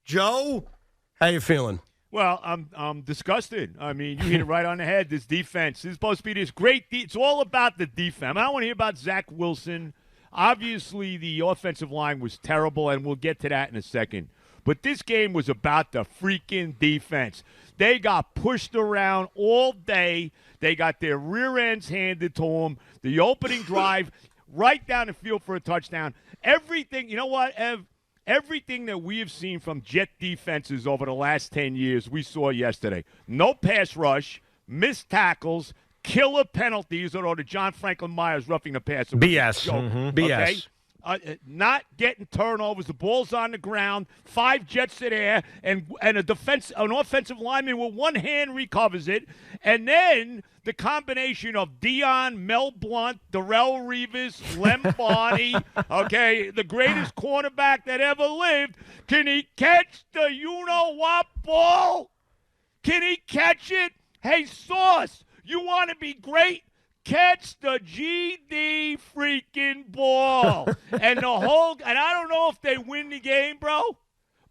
Joe, how you feeling? Well, I'm disgusted. I mean, you hit it right on the head. This defense is supposed to be this great. It's all about the defense. I don't want to hear about Zach Wilson. Obviously, the offensive line was terrible, and we'll get to that in a second. But this game was about the freaking defense. They got pushed around all day. They got their rear ends handed to them. The opening drive, right down the field for a touchdown. Everything, you know what, Ev? Everything that we have seen from Jet defenses over the last 10 years, we saw yesterday. No pass rush, missed tackles, killer penalties, although the John Franklin Myers roughing the passer. BS. BS. Okay? Not getting turnovers. The ball's on the ground. 5 Jets in air, and an offensive lineman with one hand recovers it. And then the combination of Dion, Mel Blount, Darrell Revis, Lem Barney, okay, the greatest cornerback that ever lived. Can he catch the you-know-what ball? Can he catch it? Hey, Sauce, you want to be great? Catch the GD freaking ball. And I don't know if they win the game, bro,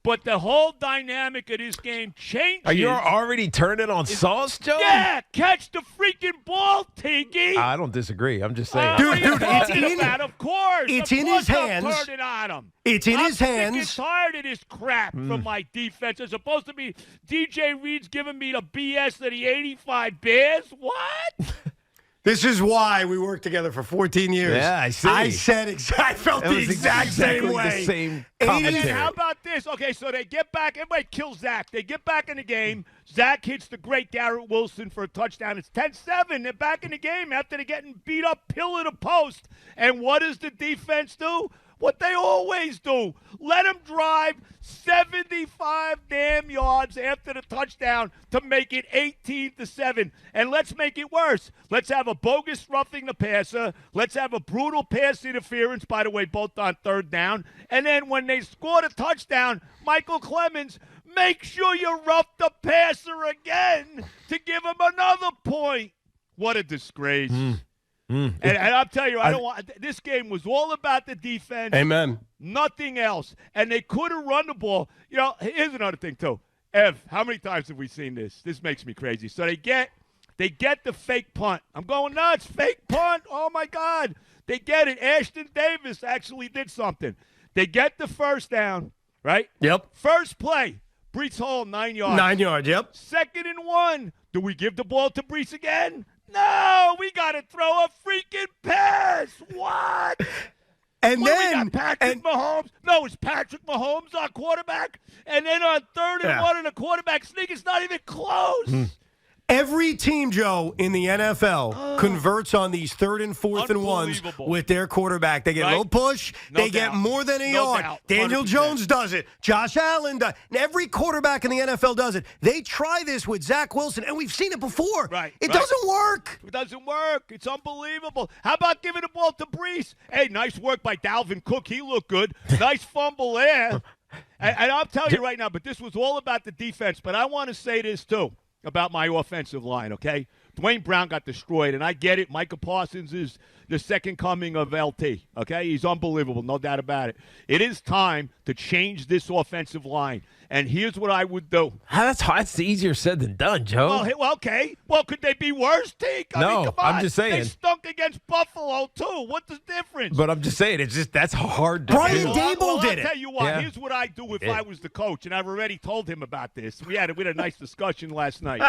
but the whole dynamic of this game changes. Are you already turning on Sauce, Joe? Yeah, catch the freaking ball, Tiki. I don't disagree. I'm just saying. Dude, of course. It's in his hands. I'm turning on him. It's in his hands. I'm tired of this crap from my defense. It's supposed to be DJ Reed's giving me the BS of the 85 Bears. What? This is why we worked together for 14 years. Yeah, I see. I felt the exact same way. The same And then how about this? Okay, so they get back. Everybody kills Zach. They get back in the game. Zach hits the great Garrett Wilson for a touchdown. It's 10-7. They're back in the game after they're getting beat up, pillar to post. And what does the defense do? What they always do. Let them drive 75 damn yards after the touchdown to make it 18-7. And let's make it worse. Let's have a bogus roughing the passer. Let's have a brutal pass interference, by the way, both on third down. And then when they score the touchdown, Michael Clemens, make sure you rough the passer again to give him another point. What a disgrace. And I'll tell you, this game was all about the defense. Amen. Nothing else. And they could have run the ball. You know, here's another thing, too. Ev, how many times have we seen this? This makes me crazy. So they get the fake punt. I'm going nuts. Fake punt. Oh, my God. They get it. Ashton Davis actually did something. They get the first down, right? Yep. First play. Brees Hall, 9 yards. 9 yards, yep. 2nd and 1. Do we give the ball to Brees again? No, we got to throw a freaking pass. What? And what, then we got Patrick Mahomes. No, it's Patrick Mahomes, our quarterback. And then on 3rd and 1 and a quarterback sneak, it's not even close. Every team, Joe, in the NFL converts on these 3rd and 4th and 1s with their quarterback. They get a little push. They get more than a yard. Daniel Jones does it. Josh Allen does it. And every quarterback in the NFL does it. They try this with Zach Wilson, and we've seen it before. It doesn't work. It doesn't work. It's unbelievable. How about giving the ball to Brees? Hey, nice work by Dalvin Cook. He looked good. Nice fumble there. And I'll tell you right now, but this was all about the defense. But I want to say this, too, about my offensive line, okay? Dwayne Brown got destroyed, and I get it. Micah Parsons is the second coming of LT, okay? He's unbelievable, no doubt about it. It is time to change this offensive line, and here's what I would do. That's easier said than done, Joe. Well, okay. Well, could they be worse, Teak? I mean, come on. I'm just saying. They stunk against Buffalo, too. What's the difference? But I'm just saying, that's hard to do. Brian Dable did it. I'll tell you what. Here's what I do if I was the coach, and I've already told him about this. We had a nice discussion last night.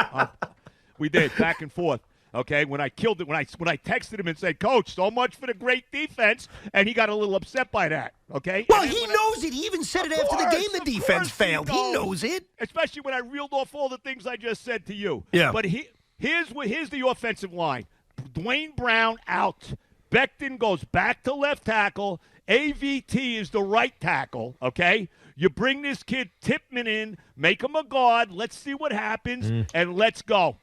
We did, back and forth. Okay, when I killed it, when I texted him and said, Coach, so much for the great defense, and he got a little upset by that, okay? Well, he knows it. He even said it after the game, the defense failed. He knows it. Especially when I reeled off all the things I just said to you. Yeah. But here's the offensive line. Dwayne Brown out. Becton goes back to left tackle. AVT is the right tackle, okay? You bring this kid Tipman in, make him a guard, let's see what happens, and let's go.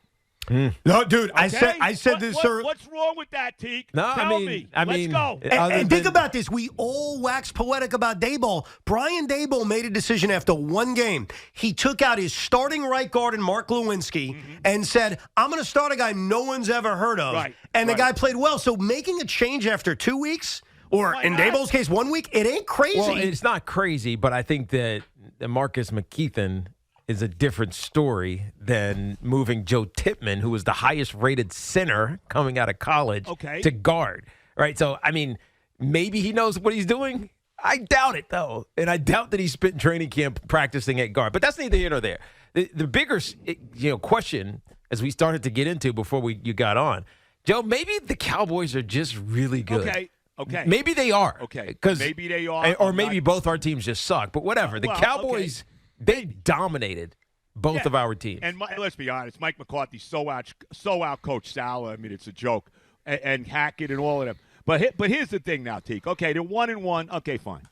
No, dude, Okay? I said this, sir. What's wrong with that, Teak? No, Tell me. Let's go. And think about this. We all wax poetic about Daboll. Brian Daboll made a decision after one game. He took out his starting right guard in Mark Lewinsky and said, I'm going to start a guy no one's ever heard of. And the guy played well. So making a change after 2 weeks, or in Daboll's case, 1 week, it ain't crazy. Well, it's not crazy, but I think that Marcus McKeithen is a different story than moving Joe Tippmann, who was the highest-rated center coming out of college, to guard. Right? So, I mean, maybe he knows what he's doing. I doubt it, though. And I doubt that he spent training camp practicing at guard. But that's neither here nor there. The bigger question, as we started to get into before you got on, Joe, maybe the Cowboys are just really good. Okay. Maybe they are. Okay. Maybe they are. Or maybe both our teams just suck. But whatever. The Cowboys, they dominated both of our teams. And let's be honest, Mike McCarthy so out coached Saleh. I mean, it's a joke. And Hackett and all of them. But here's the thing now, Teak. Okay, they're 1-1. Okay, fine.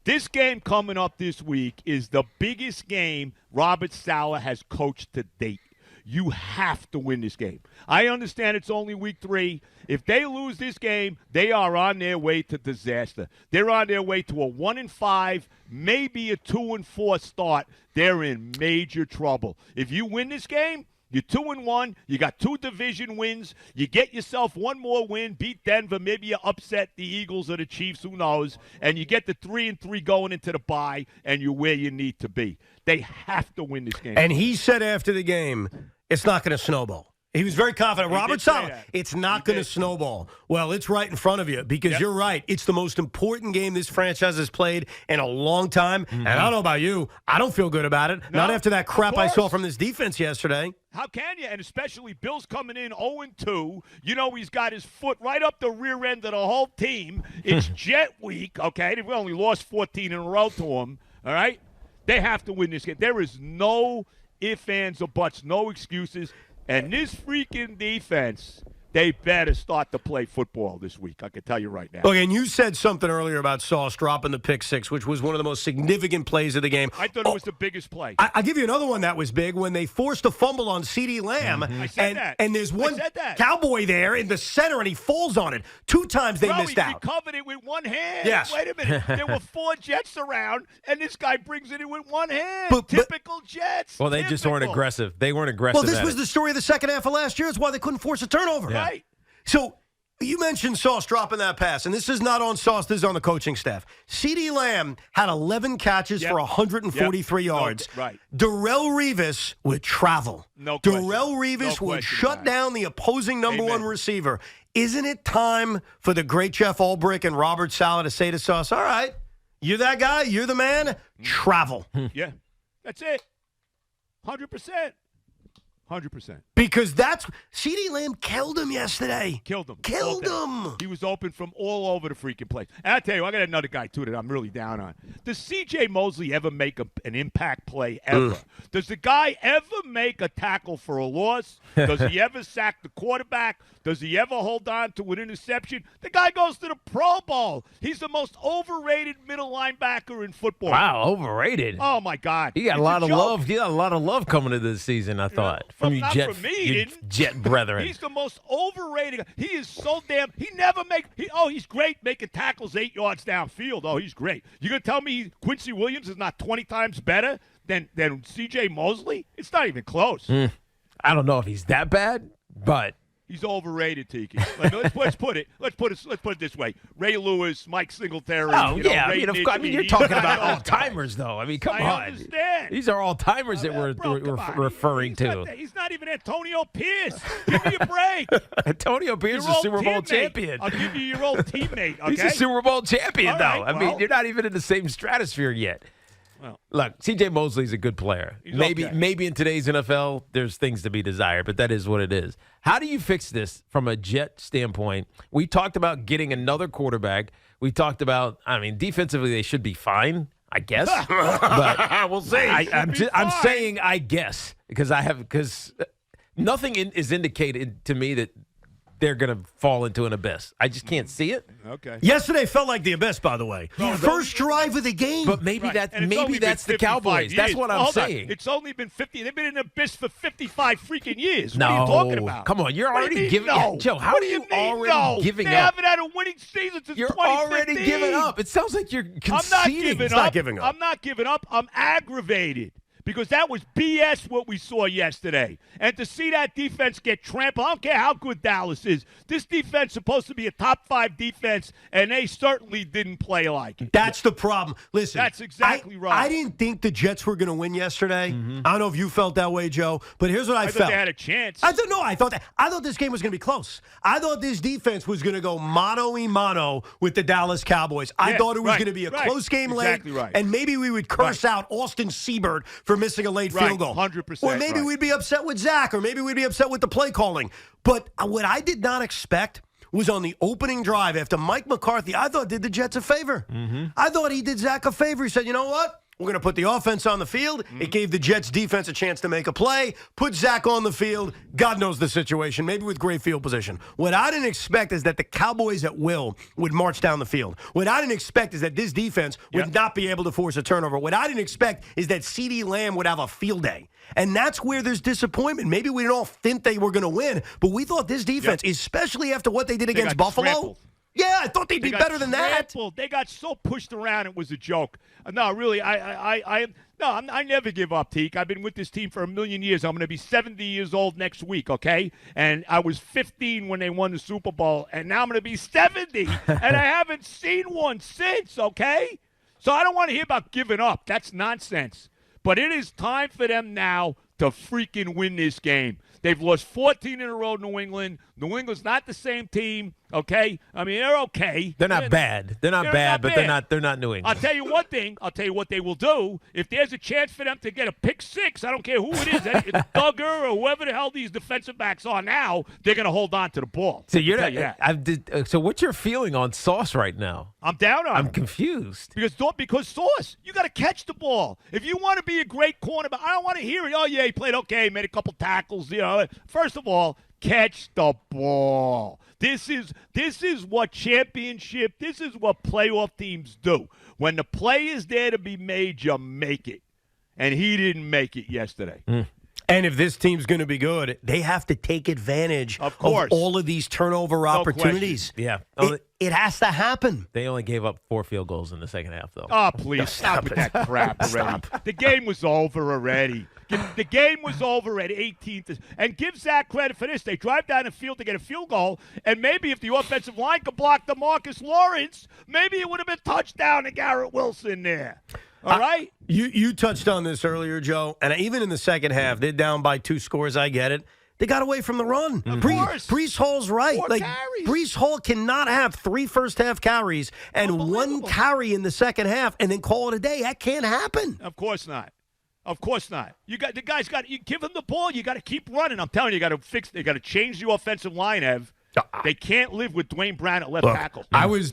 This game coming up this week is the biggest game Robert Saleh has coached to date. You have to win this game. I understand it's only week 3. If they lose this game, they are on their way to disaster. They're on their way to a 1-5, maybe a 2-4 start. They're in major trouble. If you win this game, you're 2-1. You got 2 division wins. You get yourself one more win, beat Denver. Maybe you upset the Eagles or the Chiefs. Who knows? And you get the 3-3 going into the bye, and you're where you need to be. They have to win this game. And he said after the game, it's not going to snowball. He was very confident. Robert Saleh, it's not going to snowball. Well, it's right in front of you because you're right. It's the most important game this franchise has played in a long time. Mm-hmm. And I don't know about you. I don't feel good about it. Not after that crap I saw from this defense yesterday. How can you? And especially Bill's coming in 0-2. You know he's got his foot right up the rear end of the whole team. It's Jet week, okay? They've only lost 14 in a row to him, all right? They have to win this game. There is no ifs, ands, or buts, no excuses. And this freaking defense, they better start to play football this week. I can tell you right now. Okay, and you said something earlier about Sauce dropping the pick 6, which was one of the most significant plays of the game. I thought it was the biggest play. I'll give you another one that was big when they forced a fumble on CeeDee Lamb. I said that. And there's one Cowboy there in the center, and he falls on it. 2 times they missed out. He recovered it with one hand. Yes. Wait a minute. There were 4 Jets around, and this guy brings it in with one hand. Typical Jets. Well, they just weren't aggressive. They weren't aggressive. Well, this was the story of the second half of last year. That's why they couldn't force a turnover. Yeah. Right. So you mentioned Sauce dropping that pass, and this is not on Sauce. This is on the coaching staff. CeeDee Lamb had 11 catches for 143 yards. Right. Darrelle Revis would travel. No Darrelle Revis would shut down the opposing number 1 receiver. Isn't it time for the great Jeff Ulbrich and Robert Saleh to say to Sauce, all right, you're that guy, you're the man, travel. Yeah, that's it. 100%. 100%. Because CeeDee Lamb killed him yesterday. Killed him. He was open from all over the freaking place. And I tell you, I got another guy, too, that I'm really down on. Does C.J. Mosley ever make an impact play ever? Does the guy ever make a tackle for a loss? Does he ever sack the quarterback? Does he ever hold on to an interception? The guy goes to the Pro Bowl. He's the most overrated middle linebacker in football. Wow, overrated. Oh, my God. He got a lot of love. He got a lot of love coming into this season, I thought. From you Jet brethren. He's the most overrated. He is so damn. He never he's great making tackles 8 yards downfield. Oh, he's great. You gonna tell me Quincy Williams is not 20 times better than C.J. Mosley? It's not even close. I don't know if he's that bad, but he's overrated, Tiki. Let's put it this way: Ray Lewis, Mike Singletary. Oh yeah, Ray you're talking about all timers, though. I mean, come on. I understand. These are all timers that we're referring to. He's not even Antonio Pierce. Give me a break. Antonio Pierce is a Super Bowl champion. I'll give you your old teammate. Okay? He's a Super Bowl champion, all though. Right, I mean, you're not even in the same stratosphere yet. Well, look, C.J. Mosley's a good player. Maybe in today's NFL, there's things to be desired, but that is what it is. How do you fix this from a Jet standpoint? We talked about getting another quarterback. We talked about, defensively they should be fine, I guess. But we'll see. I'm saying I guess because nothing is indicated to me that they're going to fall into an abyss. I just can't see it. Okay. Yesterday felt like the abyss, by the way. First drive of the game. But maybe that's the Cowboys. Years. That's what I'm saying. It's only been 50. They've been in an abyss for 55 freaking years. No. What are you talking about? Come on, you're already giving up. Joe, how are you already giving up? They haven't had a winning season since 2015. You're already giving up. It sounds like you're conceding. I'm not giving up. I'm not giving up. I'm aggravated. because that was BS what we saw yesterday. And to see that defense get trampled, I don't care how good Dallas is. This defense is supposed to be a top 5 defense, and they certainly didn't play like it. That's the problem. Listen, that's exactly right. I didn't think the Jets were going to win yesterday. I don't know if you felt that way, Joe, but here's what I felt. I thought they had a chance. I thought this game was going to be close. I thought this defense was going to go mano-a-mano with the Dallas Cowboys. I thought it was going to be a close game late, and maybe we would curse out Austin Seibert for missing a late field goal. 100%. Or maybe we'd be upset with Zach, or maybe we'd be upset with the play calling. But what I did not expect was on the opening drive after Mike McCarthy, I thought did the Jets a favor. I thought he did Zach a favor. He said, you know what? We're going to put the offense on the field. It gave the Jets defense a chance to make a play. Put Zach on the field. God knows the situation, maybe with great field position. What I didn't expect is that the Cowboys at will would march down the field. What I didn't expect is that this defense would not be able to force a turnover. What I didn't expect is that CeeDee Lamb would have a field day. And that's where there's disappointment. Maybe we didn't all think they were going to win, but we thought this defense, especially after what they did against Buffalo. Trampled. Yeah, I thought they'd be better than that. They got so pushed around, it was a joke. No, really, I never give up, Teak. I've been with this team for a million years. I'm going to be 70 years old next week, okay? And I was 15 when they won the Super Bowl, and now I'm going to be 70, and I haven't seen one since, okay? So I don't want to hear about giving up. That's nonsense. But it is time for them now to freaking win this game. They've lost 14 in a row, New England. New England's not the same team, okay? I mean, they're okay. They're not bad. They're not bad, but they're not New England. I'll tell you one thing. I'll tell you what they will do. If there's a chance for them to get a pick 6, I don't care who it is, it's Duggar or whoever the hell these defensive backs are now, they're going to hold on to the ball. So so what's your feeling on Sauce right now? I'm down on him. I'm confused. Because Sauce, you got to catch the ball. If you want to be a great cornerback, I don't want to hear it. Oh, yeah, he played okay, made a couple tackles. You know, first of all, catch the ball. This is what championship, this is what playoff teams do. When the play is there to be made, you make it. And he didn't make it yesterday. And if this team's going to be good, they have to take advantage of all of these turnover opportunities. Yeah. It has to happen. They only gave up 4 field goals in the second half, though. Oh, please, stop with that crap already. The game was over already. The game was over at 18th. And give Zach credit for this. They drive down the field to get a field goal, and maybe if the offensive line could block DeMarcus Lawrence, maybe it would have been touchdown to Garrett Wilson there. All right? You touched on this earlier, Joe, and even in the second half, they're down by 2 scores. I get it. They got away from the run. Of course. Breece Hall's right. Breece Hall cannot have 3 first-half carries and 1 carry in the second half and then call it a day. That can't happen. Of course not. Of course not. You give him the ball. You got to keep running. I'm telling you, they got to change the offensive line, Ev. They can't live with Dwayne Brown at left tackle.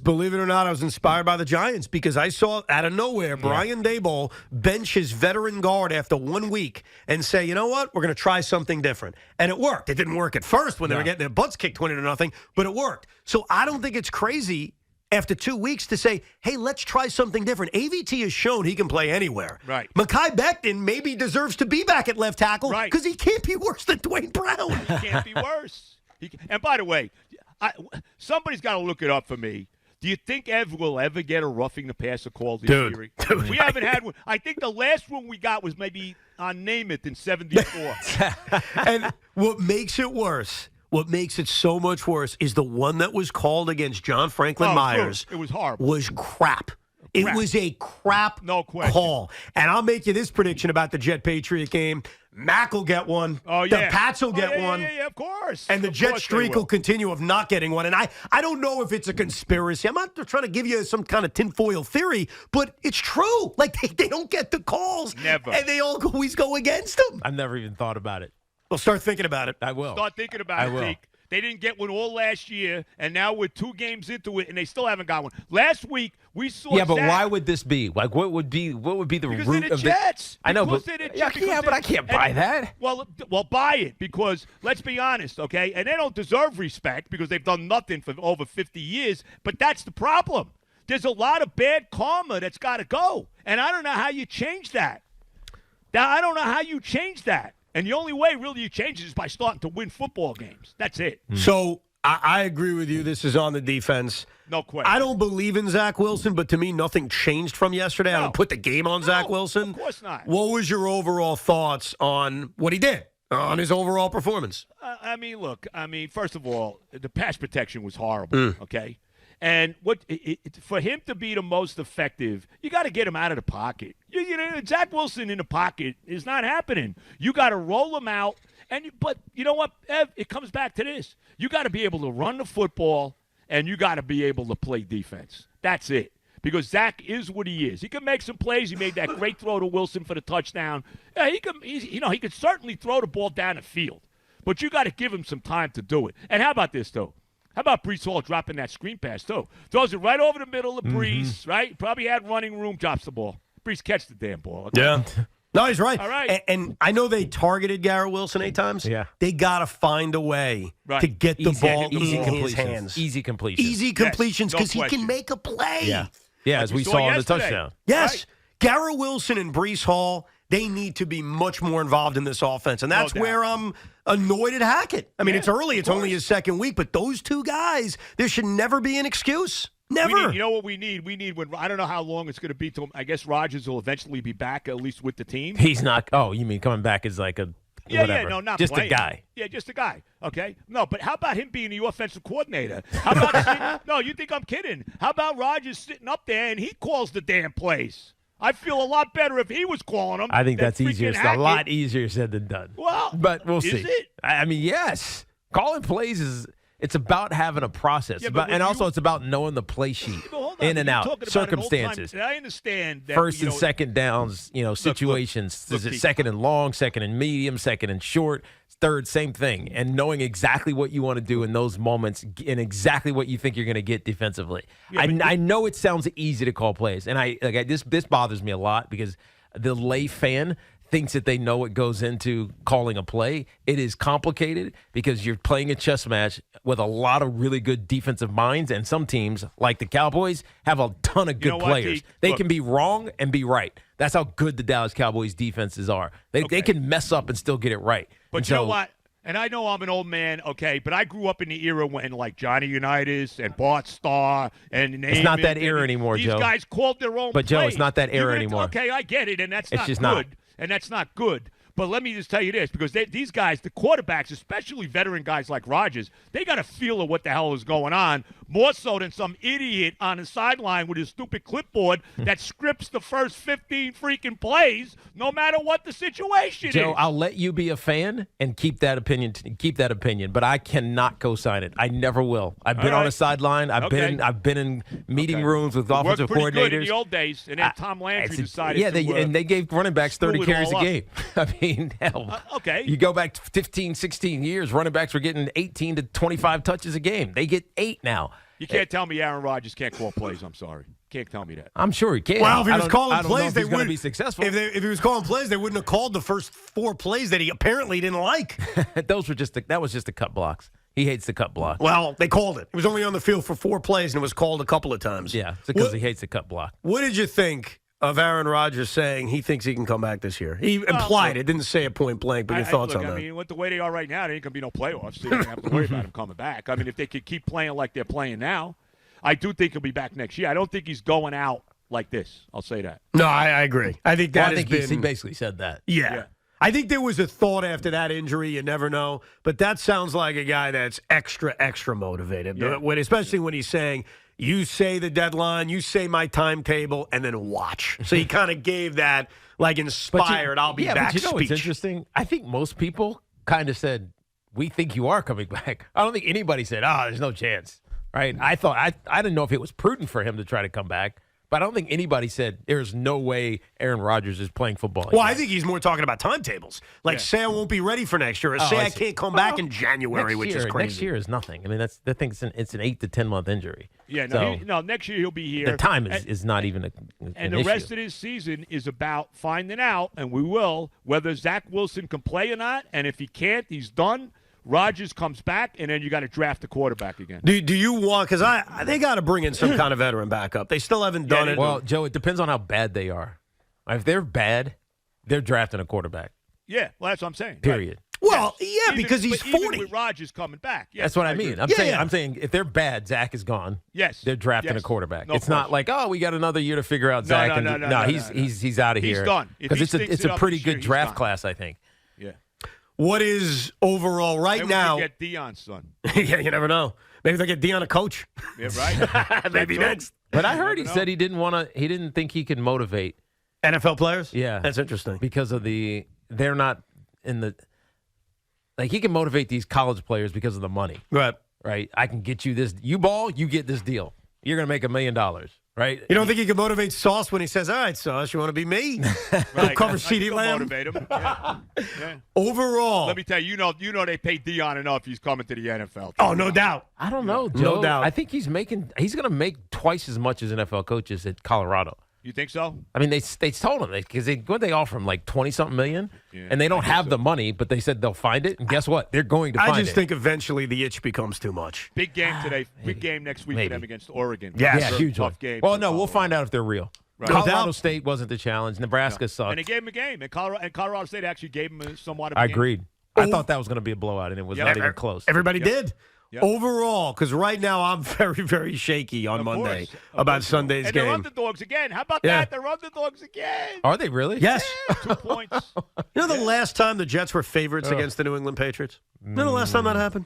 Believe it or not, I was inspired by the Giants because I saw out of nowhere Brian Daboll bench his veteran guard after 1 week and say, you know what, we're going to try something different. And it worked. It didn't work at first when they were getting their butts kicked 20-0, but it worked. So I don't think it's crazy after 2 weeks to say, hey, let's try something different. AVT has shown he can play anywhere. Right. Mekhi Becton maybe deserves to be back at left tackle because he can't be worse than Dwayne Brown. He can't be worse. And by the way, somebody's got to look it up for me. Do you think Ev will ever get a roughing the passer call this year? We haven't had one. I think the last one we got was maybe on Namath in '74. And what makes it worse, what makes it so much worse, is the one that was called against John Franklin Myers. It was horrible. Was crap. It was a crap call. And I'll make you this prediction about the Jet-Patriot game. Mac will get one. Oh, yeah. The Pats will get one. Yeah, of course. And the Jet streak will continue of not getting one. And I don't know if it's a conspiracy. I'm not trying to give you some kind of tinfoil theory, but it's true. Like, they don't get the calls. Never. And they always go against them. I've never even thought about it. Well, start thinking about it. I will. Start thinking about it, Zeke. They didn't get one all last year, and now we're 2 games into it, and they still haven't got one. Last week, we saw but why would this be? Like, what would be the root of Jets. I know, but I can't buy that. Well, buy it because let's be honest, okay? And they don't deserve respect because they've done nothing for over 50 years. But that's the problem. There's a lot of bad karma that's got to go, and I don't know how you change that. And the only way really you change it is by starting to win football games. That's it. So I agree with you. This is on the defense. No question. I don't believe in Zach Wilson, but to me, nothing changed from yesterday. I don't put the game on Zach Wilson. Of course not. What was your overall thoughts on what he did, on his overall performance? Look, first of all, the pass protection was horrible, okay? And for him to be the most effective, you got to get him out of the pocket. Zach Wilson in the pocket is not happening. You got to roll him out. But you know what, Ev? It comes back to this. You got to be able to run the football, and you got to be able to play defense. That's it. Because Zach is what he is. He can make some plays. He made that great throw to Wilson for the touchdown. Yeah, he could certainly throw the ball down the field. But you got to give him some time to do it. And how about this, though? How about Breece Hall dropping that screen pass, too? Throws it right over the middle of Breece, right? Probably had running room, drops the ball. Breece catch the damn ball. Okay? Yeah. No, he's right. All right. And I know they targeted Garrett Wilson 8 times. Yeah. They got to find a way to get the ball in his hands. Easy completions. Easy completions because he can make a play. Yeah. Yeah, as we saw on the touchdown. Yes. Right. Garrett Wilson and Breece Hall, they need to be much more involved in this offense. And that's where I'm annoyed at Hackett. I mean, it's early. It's only his second week. But those two guys, there should never be an excuse. Never. You know what we need? We need I don't know how long it's going to be till I guess Rodgers will eventually be back, at least with the team. He's not. Oh, you mean coming back as like a whatever? Yeah, no, not just playing. a guy. Yeah, just a guy. Okay, no, but how about him being the offensive coordinator? How about no? You think I'm kidding? How about Rodgers sitting up there and he calls the damn plays? I feel a lot better if he was calling them. I think that's easier. It's a lot easier said than done. Well, but we'll see. Is it? I mean, yes, calling plays is. It's about having a process, and also it's about knowing the play sheet, in and out, circumstances. I understand that, first and second downs, situations. Is it second and long, second and medium, second and short, third, same thing, and knowing exactly what you want to do in those moments and exactly what you think you're going to get defensively. I know it sounds easy to call plays, and this bothers me a lot because the lay fan thinks that they know what goes into calling a play. It is complicated because you're playing a chess match with a lot of really good defensive minds, and some teams, like the Cowboys, have a ton of good players. They can be wrong and be right. That's how good the Dallas Cowboys defenses are. They can mess up and still get it right. But you know what? And I know I'm an old man, okay, but I grew up in the era when, like, Johnny Unitas and Bart Starr and it's not that era anymore, Joe. These guys called their own But, plays. Joe, it's not that era anymore. Okay, I get it, and that's it's not just good. not. And that's not good. But let me just tell you this, because these guys, the quarterbacks, especially veteran guys like Rodgers, they got a feel of what the hell is going on, more so than some idiot on the sideline with his stupid clipboard that scripts the first 15 freaking plays, no matter what the situation Joe, is. I'll let you be a fan and keep that opinion, but I cannot co-sign it. I never will. I've been on a sideline. I've been in meeting rooms with offensive coordinators. Good in the old days, and then Tom Landry decided and they gave running backs 30 carries a game. I mean, hell. You go back 15, 16 years, running backs were getting 18 to 25 touches a game. They get 8 now. You can't tell me Aaron Rodgers can't call plays. I'm sorry. Can't tell me that. I'm sure he can. Well, if he was calling plays, they wouldn't be successful. If he was calling plays, they wouldn't have called the first 4 plays that he apparently didn't like. that was just the cut blocks. He hates the cut block. Well, they called it. He was only on the field for 4 plays, and it was called a couple of times. Yeah, it's because he hates the cut block. What did you think of Aaron Rodgers saying he thinks he can come back this year? He implied it, didn't say it point blank, but your thoughts on that? I mean, with the way they are right now, there ain't going to be no playoffs, so you don't have to worry about him coming back. I mean, if they could keep playing like they're playing now, I do think he'll be back next year. I don't think he's going out like this. I'll say that. No, I agree. I think that he basically said that. Yeah. I think there was a thought after that injury. You never know. But that sounds like a guy that's extra motivated, especially when he's saying, you say the deadline, you say my timetable, and then watch. So he kind of gave that, like, inspired, I'll be back speech. What's interesting? I think most people kind of said, we think you are coming back. I don't think anybody said, there's no chance. Right? I thought I didn't know if it was prudent for him to try to come back, but I don't think anybody said there's no way Aaron Rodgers is playing football. Well, I think he's more talking about timetables. Like, say I won't be ready for next year, or say I can't come back in January, which is crazy. Next year is nothing. I mean, it's an 8 to 10 month injury. Yeah, next year he'll be here. The time is not even an the rest of this season is about finding out, and we will, whether Zach Wilson can play or not, and if he can't, he's done. Rodgers comes back, and then you got to draft the quarterback again. Do you want – because they got to bring in some kind of veteran backup. They still haven't done it. Well, Joe, it depends on how bad they are. If they're bad, they're drafting a quarterback. Yeah, well, that's what I'm saying. Period. Well, yeah, because he's 40. Even with Rodgers coming back. Yes, That's what I mean. I'm saying if they're bad, Zach is gone. Yes. They're drafting a quarterback. No it's not like, oh, we got another year to figure out Zach. No, he's out of here. He's done. Because it's a pretty good draft class, I think. Yeah. What is overall right now? Get Deion's son. Yeah, you never know. Maybe they'll get Deion a coach. Yeah, right. Maybe next. But I heard he said he didn't think he could motivate NFL players. Yeah, that's interesting because of they're not in the. Like, he can motivate these college players because of the money. Right? I can get you this. You ball, you get this deal. You're going to make $1 million, right? You don't think he can motivate Sauce when he says, all right, Sauce, you want to be me? Go cover CeeDee Lamb. Motivate him. Yeah. Overall. Let me tell you, you know they pay Deion enough. He's coming to the NFL. Oh, no doubt. I don't know, Joe. No doubt. I think he's going to make twice as much as NFL coaches at Colorado. You think so? I mean, they told him because they offer him like 20-something million, and they don't have the money, but they said they'll find it. And guess what? They're going to find it. I just think eventually the itch becomes too much. Big game today. Big game next week for them against Oregon. Yeah, huge tough game. Well, no, we'll find out if they're real. Right. Colorado State wasn't the challenge. Nebraska sucked. And they gave him a game. And Colorado State actually gave him somewhat of a I game. Agreed. I thought that was going to be a blowout, and it was not even close. Everybody did. Yep. Overall, because right now I'm very, very shaky on Monday about Sunday's game. And they're underdogs again. How about that? They're underdogs again. Are they really? Yes. Yeah, 2 points. You know the last time the Jets were favorites against the New England Patriots? You know the last time that happened?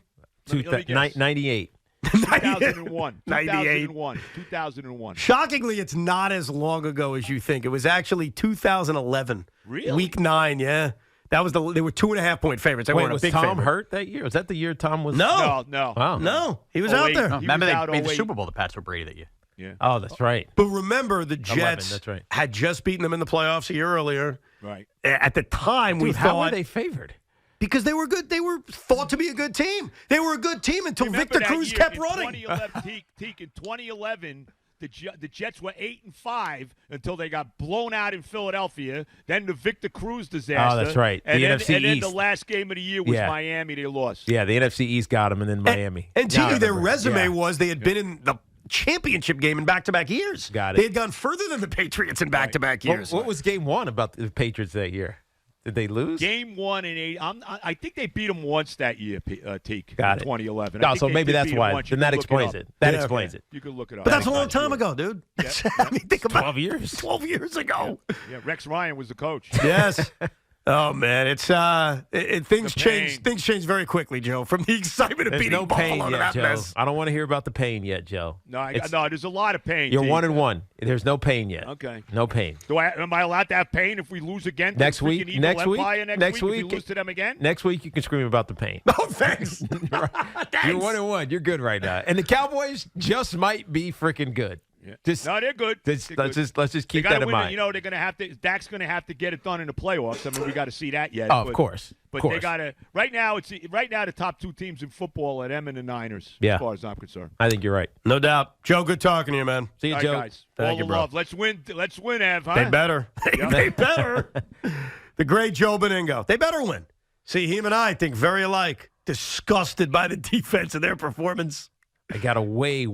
98. 2001. 2001. Shockingly, it's not as long ago as you think. It was actually 2011. Really? Week 9, yeah. They were 2.5-point favorites. They weren't a big Tom favorite. hurt that year? Was that the year Tom was? No. Wow. No, he was out there. Remember they made the Super Bowl, the Pats were Brady that year. Yeah. Oh, that's right. But remember, the Jets had just beaten them in the playoffs a year earlier. Right. At the time, we thought. How were they favored? Because they were good. They were thought to be a good team. They were a good team until Victor Cruz kept running. In 2011, the Jets were 8-5 until they got blown out in Philadelphia. Then the Victor Cruz disaster. Oh, that's right. And then East. The last game of the year was Miami. They lost. Yeah, the NFC East got them, and then Miami. And Tiki, their resume was they had been in the championship game in back-to-back years. Got it. They had gone further than the Patriots in back-to-back years. What was game one about the Patriots that year? Did they lose? Game 1 and 8. I think they beat them once that year, Teak. Got it. 2011. No, so maybe that's why. Then that explains it. That explains it. You can look it up. But that's a long time ago, dude. Yeah. I mean, think about 12 years. 12 years ago. Yeah, Rex Ryan was the coach. Yes. Oh man, it's things change. Things change very quickly, Joe. From the excitement of beating Buffalo to that mess. I don't want to hear about the pain yet, Joe. No, there's a lot of pain. You're 1-1. There's no pain yet. Okay. No pain. Am I alled to have pain if we lose again? Next week. Next week. If we lose to them again. Next week you can scream about the pain. Oh, thanks. You're 1-1. You're good right now. And the Cowboys just might be freaking good. Yeah. They're good. Let's just keep that in mind. You know, they're going to have to. Dak's going to have to get it done in the playoffs. I mean, we got to see that yet. Oh, of course. But they got to. Right now, the top 2 teams in football are them and the Niners. Yeah. As far as I'm concerned. I think you're right. No doubt, Joe. Good talking to you, man. See you, all Joe. Right, guys. Thank you, bro. Love. Let's win, Ev. Huh? They better. They better. The great Joe Benigno. They better win. See, him and I think very alike. Disgusted by the defense and their performance. I got a way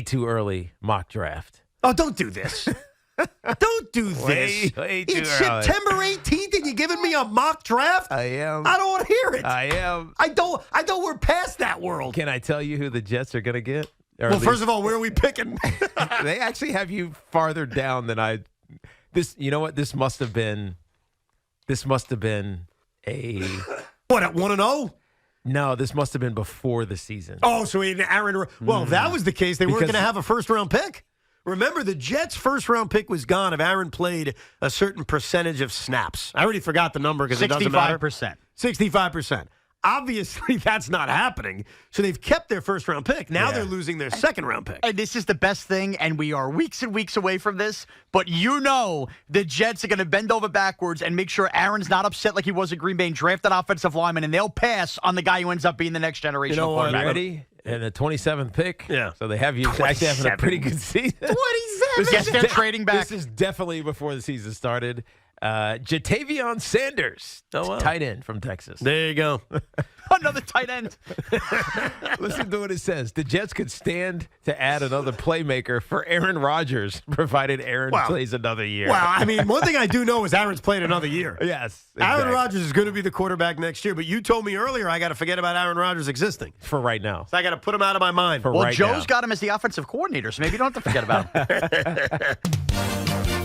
too early mock draft. Oh, don't do this. Don't do this. Way too It's early. September 18th and you're giving me a mock draft? I am. I don't want to hear it. I am. I don't we're past that world. Can I tell you who the Jets are going to get? Well, first of all, where are we picking? They actually have you farther down than I. You know what? This must have been a. What, at 1-0? No, this must have been before the season. Oh, so Aaron. Well, if that was the case, they weren't going to have a first-round pick. Remember, the Jets' first-round pick was gone if Aaron played a certain percentage of snaps. I already forgot the number because it doesn't matter. 65%. 65%. Obviously, that's not happening. So they've kept their first-round pick. Now they're losing their second-round pick. And this is the best thing, and we are weeks and weeks away from this, but you know the Jets are going to bend over backwards and make sure Aaron's not upset like he was at Green Bay and draft an offensive lineman, and they'll pass on the guy who ends up being the next generation quarterback. Ready? And the 27th pick. Yeah. So they have you actually having a pretty good season. 27? Yes, they're trading back. This is definitely before the season started. Jatavion Sanders, tight end from Texas. There you go. Another tight end. Listen to what it says. The Jets could stand to add another playmaker for Aaron Rodgers, provided Aaron plays another year. Well, I mean, one thing I do know is Aaron's played another year. Yes. Exactly. Aaron Rodgers is going to be the quarterback next year, but you told me earlier I got to forget about Aaron Rodgers existing. For right now. So I got to put him out of my mind. Well, Joe's got him as the offensive coordinator, so maybe you don't have to forget about him.